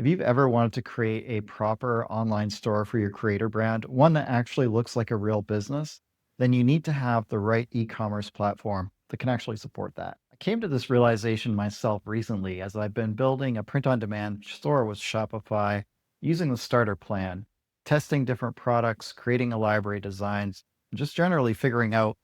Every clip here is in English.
If you've ever wanted to create a proper online store for your creator brand, one that actually looks like a real business, then you need to have the right e-commerce platform that can actually support that. I came to this realization myself recently as I've been building a print-on-demand store with Shopify using the starter plan, testing different products, creating a library of designs, and just generally figuring out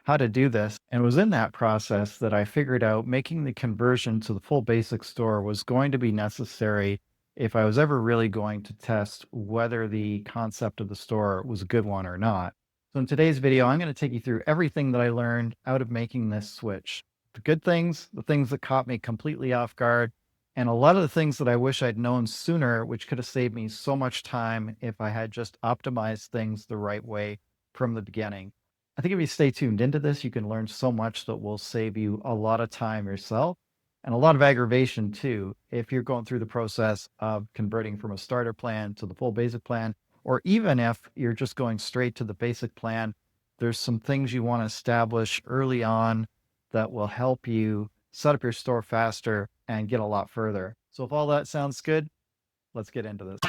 how to do this. And it was in that process that I figured out making the conversion to the full basic store was going to be necessary if I was ever really going to test whether the concept of the store was a good one or not. So in today's video, I'm going to take you through everything that I learned out of making this switch. The good things, the things that caught me completely off guard, and a lot of the things that I wish I'd known sooner, which could have saved me so much time if I had just optimized things the right way from the beginning. I think if you stay tuned into this, you can learn so much that will save you a lot of time yourself and a lot of aggravation too, if you're going through the process of converting from a starter plan to the full basic plan, or even if you're just going straight to the basic plan, there's some things you want to establish early on that will help you set up your store faster and get a lot further. So if all that sounds good, let's get into this.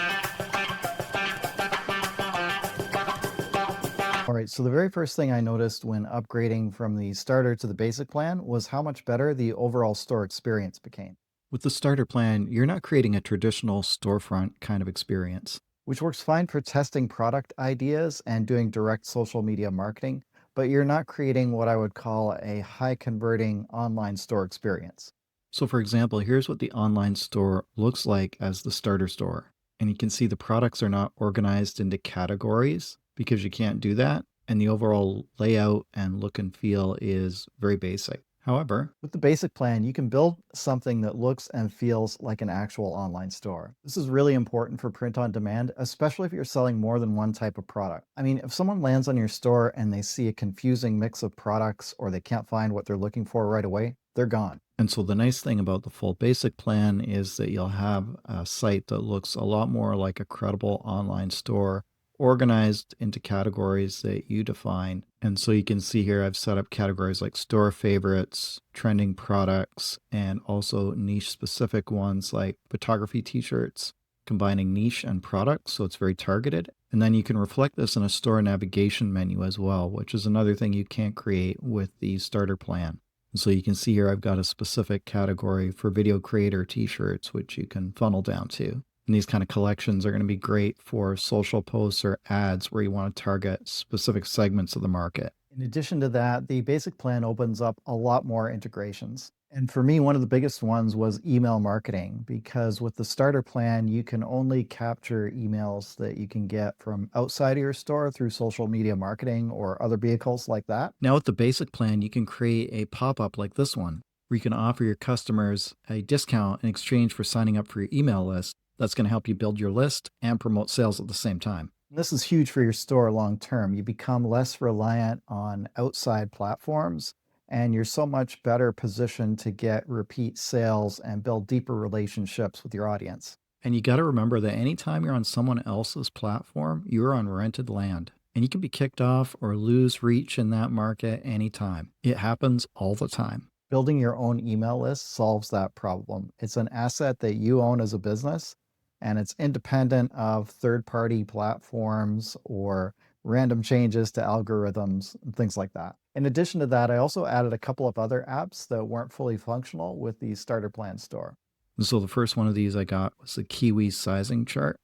All right, so the very first thing I noticed when upgrading from the starter to the basic plan was how much better the overall store experience became. With the starter plan, you're not creating a traditional storefront kind of experience. Which works fine for testing product ideas and doing direct social media marketing, but you're not creating what I would call a high converting online store experience. So, for example, here's what the online store looks like as the starter store. And you can see the products are not organized into categories because you can't do that. And the overall layout and look and feel is very basic. However, With the basic plan, you can build something that looks and feels like an actual online store. This is really important for print on demand, especially if you're selling more than one type of product. I mean, if someone lands on your store and they see a confusing mix of products or they can't find what they're looking for right away, they're gone. and so the nice thing about the full basic plan is that you'll have a site that looks a lot more like a credible online store, organized into categories that you define. And so you can see here, I've set up categories like store favorites, trending products, and also niche specific ones like photography t-shirts, combining niche and product. So it's very targeted. And then you can reflect this in a store navigation menu as well, which is another thing you can't create with the starter plan. So you can see here I've got a specific category for video creator t-shirts, which you can funnel down to. And these kind of collections are going to be great for social posts or ads where you want to target specific segments of the market. In addition to that, the basic plan opens up a lot more integrations. And for me, one of the biggest ones was email marketing, because with the starter plan, you can only capture emails that you can get from outside of your store through social media marketing or other vehicles like that. Now with the basic plan, you can create a pop-up like this one, where you can offer your customers a discount in exchange for signing up for your email list. That's going to help you build your list and promote sales at the same time. This is huge for your store long term. You become less reliant on outside platforms, and you're so much better positioned to get repeat sales and build deeper relationships with your audience. And you got to remember that anytime you're on someone else's platform, you're on rented land. And you can be kicked off or lose reach in that market anytime. It happens all the time. Building your own email list solves that problem. It's an asset that you own as a business, and it's independent of third-party platforms or random changes to algorithms and things like that. In addition to that, I also added a couple of other apps that weren't fully functional with the starter plan store. And so the first one of these I got was the Kiwi sizing chart.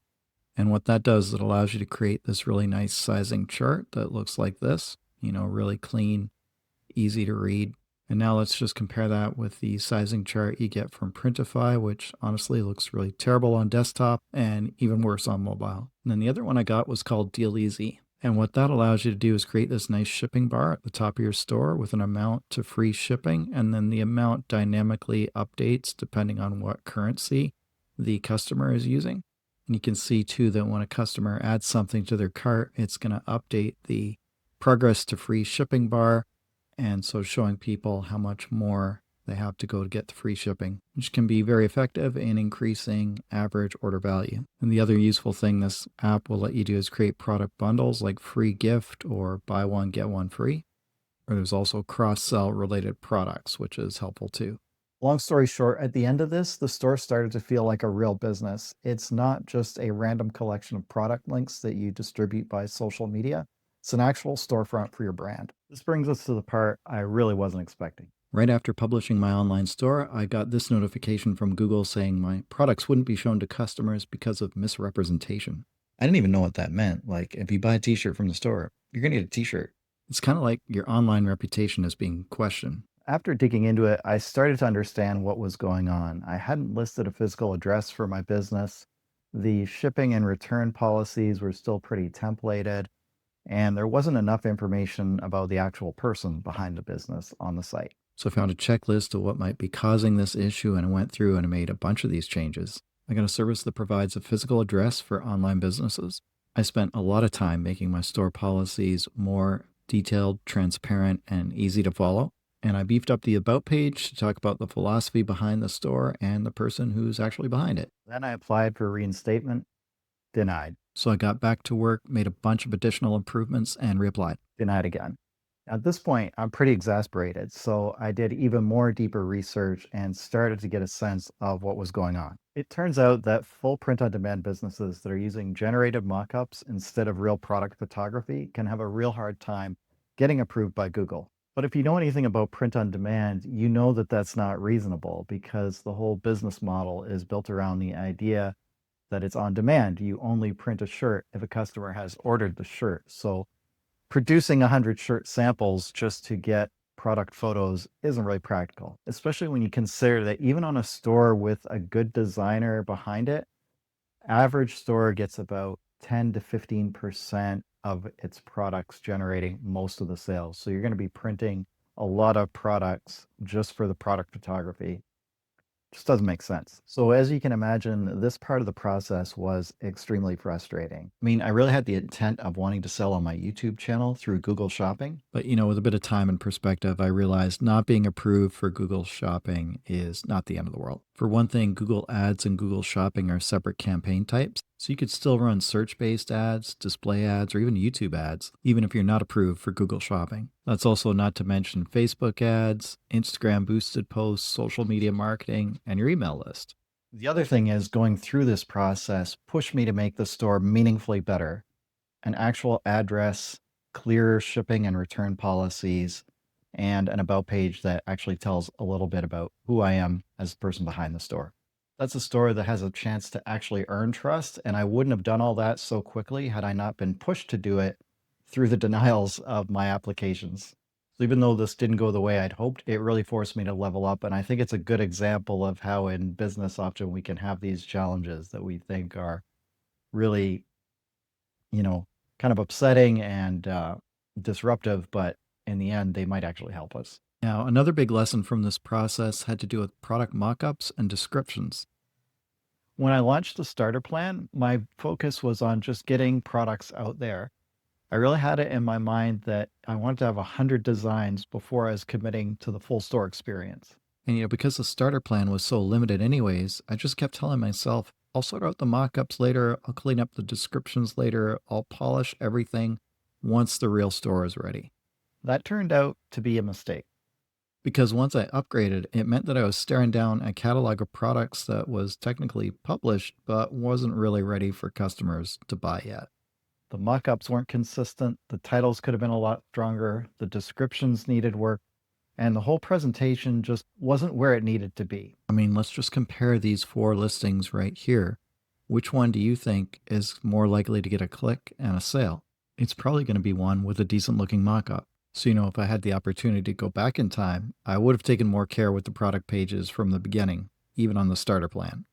And what that does is it allows you to create this really nice sizing chart that looks like this, really clean, easy to read. And now let's just compare that with the sizing chart you get from Printify, which honestly looks really terrible on desktop and even worse on mobile. And then the other one I got was called Dealezy. And what that allows you to do is create this nice shipping bar at the top of your store with an amount to free shipping. And then the amount dynamically updates depending on what currency the customer is using. And you can see too that when a customer adds something to their cart, it's going to update the progress to free shipping bar. And so showing people how much more they have to go to get the free shipping, which can be very effective in increasing average order value. And the other useful thing this app will let you do is create product bundles like free gift or buy one, get one free. Or there's also cross-sell related products, which is helpful too. Long story short, at the end of this, the store started to feel like a real business. It's not just a random collection of product links that you distribute by social media. It's an actual storefront for your brand. This brings us to the part I really wasn't expecting. Right after publishing my online store, I got this notification from Google saying my products wouldn't be shown to customers because of misrepresentation. I didn't even know what that meant. Like, if you buy a t-shirt from the store, you're going to get a t-shirt. It's kind of like your online reputation is being questioned. After digging into it, I started to understand what was going on. I hadn't listed a physical address for my business. The shipping and return policies were still pretty templated, and there wasn't enough information about the actual person behind the business on the site. So I found a checklist of what might be causing this issue, and I went through and I made a bunch of these changes. I got a service that provides a physical address for online businesses. I spent a lot of time making my store policies more detailed, transparent, and easy to follow. And I beefed up the About page to talk about the philosophy behind the store and the person who's actually behind it. Then I applied for reinstatement, denied, So I got back to work, made a bunch of additional improvements, and reapplied. denied again. At this point, I'm pretty exasperated, so I did even more deeper research and started to get a sense of what was going on. It turns out that full print-on-demand businesses that are using generated mockups instead of real product photography can have a real hard time getting approved by Google. But if you know anything about print-on-demand, you know that that's not reasonable because the whole business model is built around the idea that it's on demand. You only print a shirt if a customer has ordered the shirt. So producing 100 shirt samples just to get product photos isn't really practical, especially when you consider that even on a store with a good designer behind it, average store gets about 10 to 15% of its products generating most of the sales. So you're going to be printing a lot of products just for the product photography. Just doesn't make sense. So as you can imagine, this part of the process was extremely frustrating. I mean, I really had the intent of wanting to sell on my YouTube channel through Google Shopping. But, with a bit of time and perspective, I realized not being approved for Google Shopping is not the end of the world. For one thing, Google Ads and Google Shopping are separate campaign types, so you could still run search-based ads, display ads, or even YouTube ads, even if you're not approved for Google Shopping. That's also not to mention Facebook ads, Instagram boosted posts, social media marketing, and your email list. The other thing is going through this process pushed me to make the store meaningfully better. An actual address, clear shipping and return policies, and an about page that actually tells a little bit about who I am as the person behind the store. That's a store that has a chance to actually earn trust, and I wouldn't have done all that so quickly had I not been pushed to do it through the denials of my applications. So even though this didn't go the way I'd hoped, it really forced me to level up, and I think it's a good example of how in business often we can have these challenges that we think are really, kind of upsetting and disruptive, but in the end, they might actually help us. Now, another big lesson from this process had to do with product mockups and descriptions. When I launched the starter plan, my focus was on just getting products out there. I really had it in my mind that I wanted to have 100 designs before I was committing to the full store experience. And because the starter plan was so limited anyways, I just kept telling myself, I'll sort out the mockups later, I'll clean up the descriptions later, I'll polish everything once the real store is ready. That turned out to be a mistake. Because once I upgraded, it meant that I was staring down a catalog of products that was technically published, but wasn't really ready for customers to buy yet. The mockups weren't consistent, the titles could have been a lot stronger, the descriptions needed work, and the whole presentation just wasn't where it needed to be. I mean, let's just compare these 4 listings right here. Which one do you think is more likely to get a click and a sale? It's probably going to be one with a decent looking mockup. So, if I had the opportunity to go back in time, I would have taken more care with the product pages from the beginning, even on the starter plan.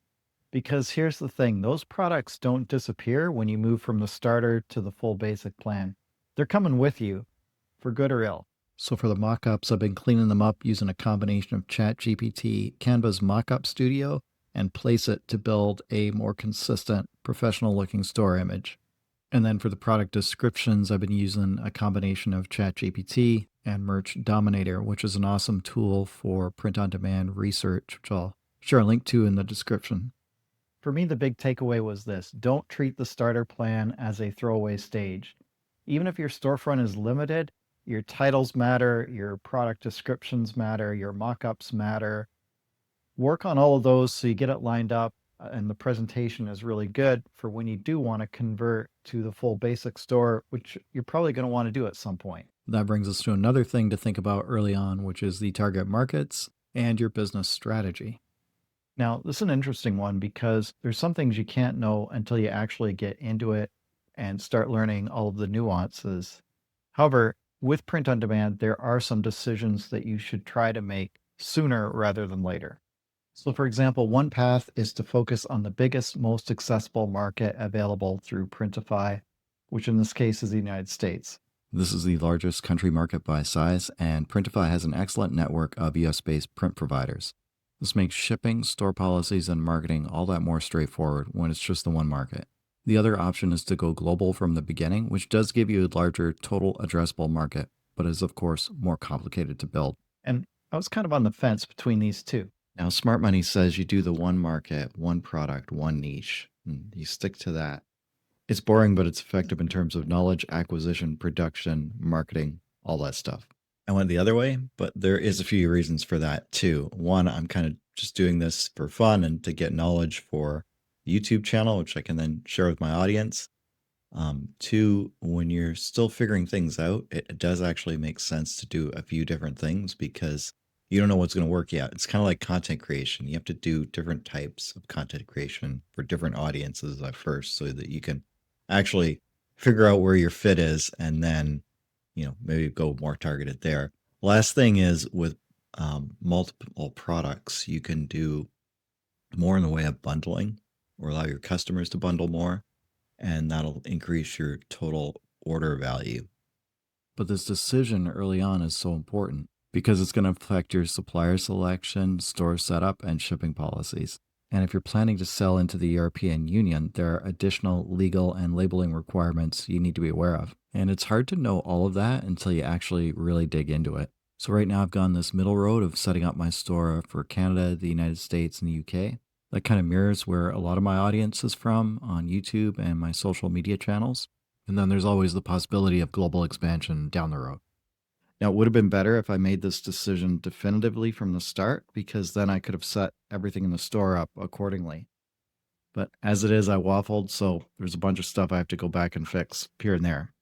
Because here's the thing, those products don't disappear when you move from the starter to the full basic plan. They're coming with you, for good or ill. So for the mockups, I've been cleaning them up using a combination of ChatGPT, Canva's Mockup Studio, and Placeit to build a more consistent, professional-looking store image. And then for the product descriptions, I've been using a combination of ChatGPT and Merch Dominator, which is an awesome tool for print-on-demand research, which I'll share a link to in the description. For me, the big takeaway was this: don't treat the starter plan as a throwaway stage. Even if your storefront is limited, your titles matter, your product descriptions matter, your mockups matter. Work on all of those so you get it lined up and the presentation is really good for when you do want to convert to the full basic store, which you're probably going to want to do at some point. That brings us to another thing to think about early on, which is the target markets and your business strategy. Now, this is an interesting one because there's some things you can't know until you actually get into it and start learning all of the nuances. However, with print on demand, there are some decisions that you should try to make sooner rather than later. So, for example, one path is to focus on the biggest, most accessible market available through Printify, which in this case is the United States. This is the largest country market by size, and Printify has an excellent network of US based print providers. This makes shipping, store policies, and marketing all that more straightforward when it's just the one market. The other option is to go global from the beginning, which does give you a larger total addressable market, but is, of course, more complicated to build. And I was kind of on the fence between these two. Now, smart money says you do the one market, one product, one niche, and you stick to that. It's boring, but it's effective in terms of knowledge acquisition, production, marketing, all that stuff. I went the other way, but there is a few reasons for that too. One, I'm kind of just doing this for fun and to get knowledge for YouTube channel, which I can then share with my audience. Two, when you're still figuring things out, it does actually make sense to do a few different things because you don't know what's going to work yet. It's kind of like content creation. You have to do different types of content creation for different audiences at first so that you can actually figure out where your fit is and then, maybe go more targeted there. Last thing is with multiple products, you can do more in the way of bundling or allow your customers to bundle more, and that'll increase your total order value. But this decision early on is so important because it's going to affect your supplier selection, store setup, and shipping policies. And if you're planning to sell into the European Union, there are additional legal and labeling requirements you need to be aware of. And it's hard to know all of that until you actually really dig into it. So right now I've gone this middle road of setting up my store for Canada, the United States, and the UK. That kind of mirrors where a lot of my audience is from on YouTube and my social media channels. And then there's always the possibility of global expansion down the road. Now, it would have been better if I made this decision definitively from the start, because then I could have set everything in the store up accordingly. But as it is, I waffled, so there's a bunch of stuff I have to go back and fix here and there.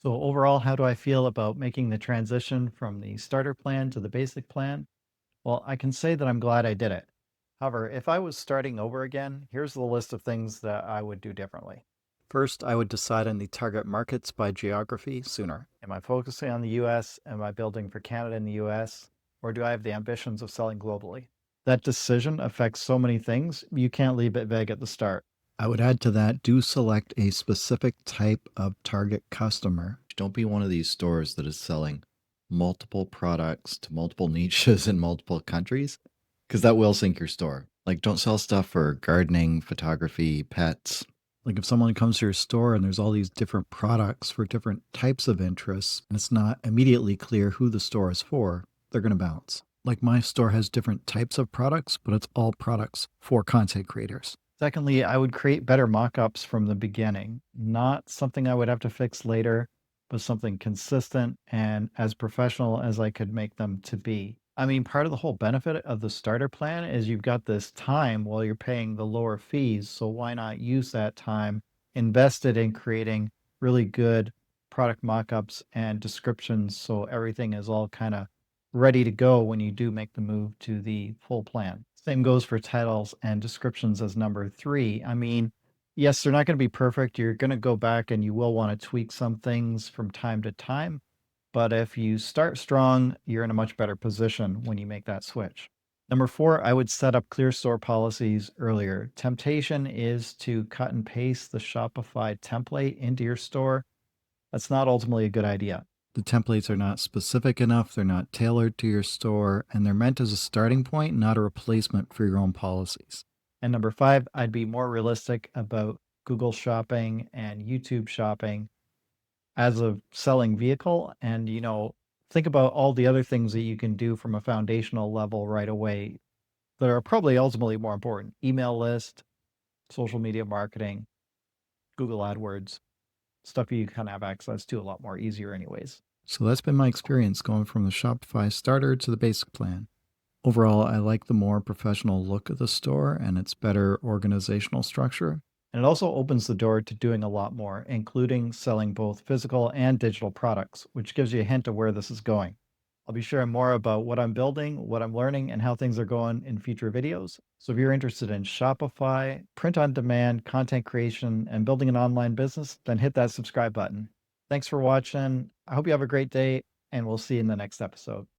So, overall, how do I feel about making the transition from the starter plan to the basic plan? Well, I can say that I'm glad I did it. However, if I was starting over again, here's the list of things that I would do differently. First, I would decide on the target markets by geography sooner. Am I focusing on the US? Am I building for Canada and the US? Or do I have the ambitions of selling globally? That decision affects so many things, you can't leave it vague at the start. I would add to that, do select a specific type of target customer. Don't be one of these stores that is selling multiple products to multiple niches in multiple countries, because that will sink your store. Like, don't sell stuff for gardening, photography, pets. Like, if someone comes to your store and there's all these different products for different types of interests, and it's not immediately clear who the store is for, they're going to bounce. Like, my store has different types of products, but it's all products for content creators. Secondly, I would create better mock-ups from the beginning, not something I would have to fix later, but something consistent and as professional as I could make them to be. I mean, part of the whole benefit of the starter plan is you've got this time while you're paying the lower fees. So why not use that time invested in creating really good product mock-ups and descriptions so everything is all kind of ready to go when you do make the move to the full plan. Same goes for titles and descriptions as number 3. I mean, yes, they're not going to be perfect. You're going to go back and you will want to tweak some things from time to time. But if you start strong, you're in a much better position when you make that switch. Number 4, I would set up clear store policies earlier. Temptation is to cut and paste the Shopify template into your store. That's not ultimately a good idea. The templates are not specific enough, they're not tailored to your store, and they're meant as a starting point, not a replacement for your own policies. And number 5, I'd be more realistic about Google Shopping and YouTube Shopping as a selling vehicle. And, think about all the other things that you can do from a foundational level right away that are probably ultimately more important. Email list, social media marketing, Google AdWords, stuff you kind of have access to a lot more easier anyways. So that's been my experience going from the Shopify starter to the basic plan. Overall, I like the more professional look of the store and its better organizational structure. And it also opens the door to doing a lot more, including selling both physical and digital products, which gives you a hint of where this is going. I'll be sharing more about what I'm building, what I'm learning, and how things are going in future videos. So if you're interested in Shopify, print on demand, content creation, and building an online business, then hit that subscribe button. Thanks for watching. I hope you have a great day, and we'll see you in the next episode.